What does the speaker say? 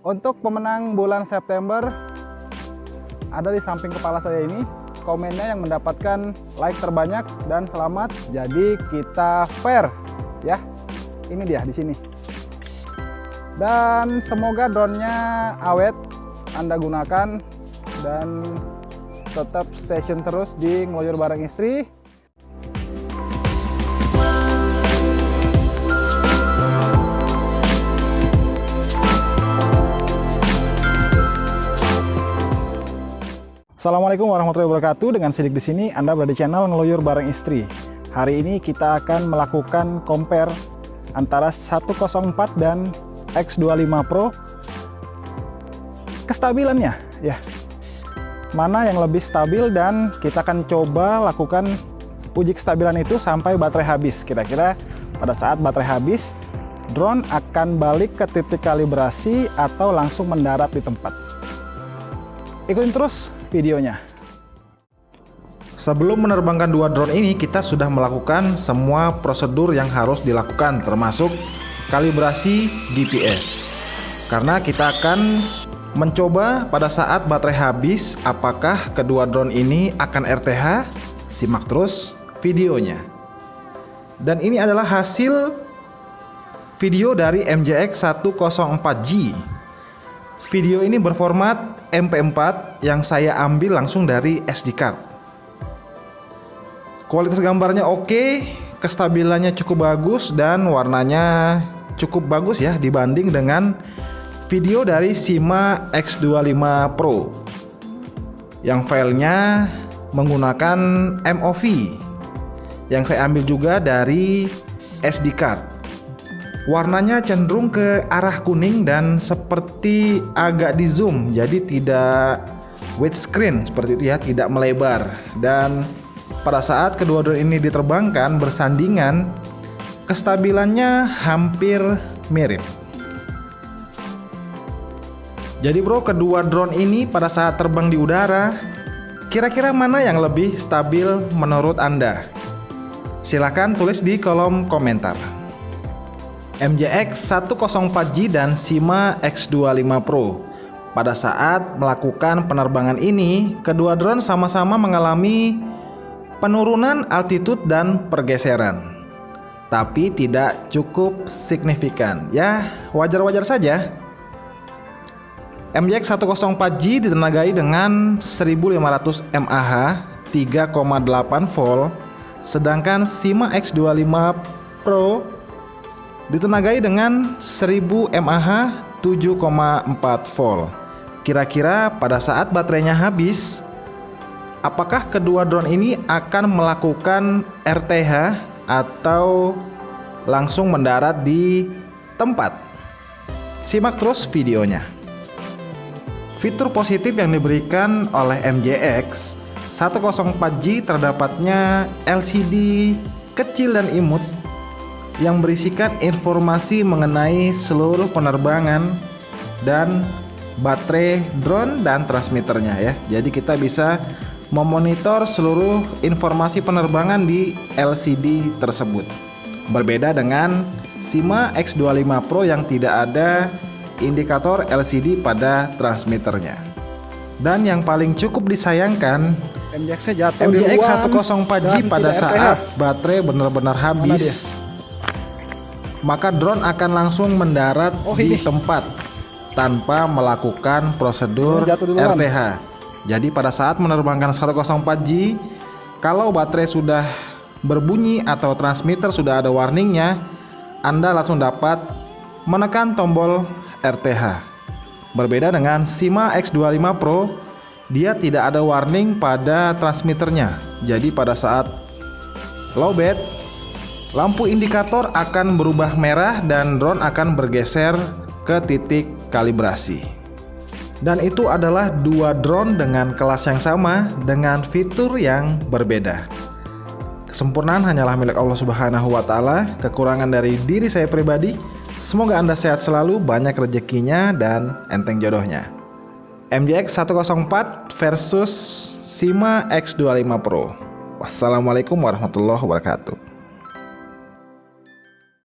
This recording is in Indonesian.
Untuk pemenang bulan September ada di samping kepala saya ini. Komennya yang mendapatkan like terbanyak dan selamat. Jadi kita fair ya. Ini dia di sini. Dan semoga drone-nya awet Anda gunakan dan tetap stay tune terus di Ngeloyor Bareng Istri. Assalamualaikum warahmatullahi wabarakatuh. Dengan Sidik di sini, Anda berada di channel Ngeloyor Bareng Istri. Hari ini kita akan melakukan compare antara 104 dan X25 Pro. Kestabilannya, ya. Mana yang lebih stabil, dan kita akan coba lakukan uji kestabilan itu sampai baterai habis. Kira-kira pada saat baterai habis, drone akan balik ke titik kalibrasi atau langsung mendarat di tempat. Ikutin terus videonya. Sebelum menerbangkan dua drone ini, kita sudah melakukan semua prosedur yang harus dilakukan, termasuk kalibrasi GPS. Karena kita akan mencoba pada saat baterai habis, apakah kedua drone ini akan RTH. Simak terus videonya. Dan ini adalah hasil video dari MJX 104G. Video ini berformat MP4 yang saya ambil langsung dari SD card. Kualitas gambarnya oke, kestabilannya cukup bagus, dan warnanya cukup bagus ya dibanding dengan video dari Sima X25 Pro yang filenya menggunakan MOV yang saya ambil juga dari SD card. Warnanya cenderung ke arah kuning dan seperti agak di zoom, jadi tidak widescreen seperti itu ya, tidak melebar. Dan pada saat kedua drone ini diterbangkan bersandingan, kestabilannya hampir mirip. Jadi bro, kedua drone ini pada saat terbang di udara, kira-kira mana yang lebih stabil menurut Anda? Silahkan tulis di kolom komentar. MJX 104G dan Sima X25 Pro. Pada saat melakukan penerbangan ini, kedua drone sama-sama mengalami penurunan altitude dan pergeseran, tapi tidak cukup signifikan. Ya, wajar-wajar saja. MJX 104G ditenagai dengan 1500 mAh 3,8 volt, sedangkan Sima X25 Pro ditenagai dengan 1000 mAh 7,4 volt. Kira-kira pada saat baterainya habis, apakah kedua drone ini akan melakukan RTH atau langsung mendarat di tempat? Simak terus videonya. Fitur positif yang diberikan oleh MJX 104G terdapatnya LCD kecil dan imut yang berisikan informasi mengenai seluruh penerbangan dan baterai drone dan transmitternya ya. Jadi kita bisa memonitor seluruh informasi penerbangan di LCD tersebut. Berbeda dengan Sima X25 Pro yang tidak ada indikator LCD pada transmitternya. Dan yang paling cukup disayangkan, MJX 104G pada saat baterai benar-benar habis, maka drone akan langsung mendarat di tempat tanpa melakukan prosedur RTH. Jadi pada saat menerbangkan 104G, kalau baterai sudah berbunyi atau transmitter sudah ada warningnya, Anda langsung dapat menekan tombol RTH. Berbeda dengan Sima X25 Pro, dia tidak ada warning pada transmitternya. Jadi pada saat lowbat, lampu indikator akan berubah merah dan drone akan bergeser ke titik kalibrasi. Dan itu adalah dua drone dengan kelas yang sama dengan fitur yang berbeda. Kesempurnaan hanyalah milik Allah Subhanahu wa Ta'ala, kekurangan dari diri saya pribadi. Semoga Anda sehat selalu, banyak rezekinya, dan enteng jodohnya. MJX 104 versus Sima X25 Pro. Wassalamualaikum warahmatullahi wabarakatuh.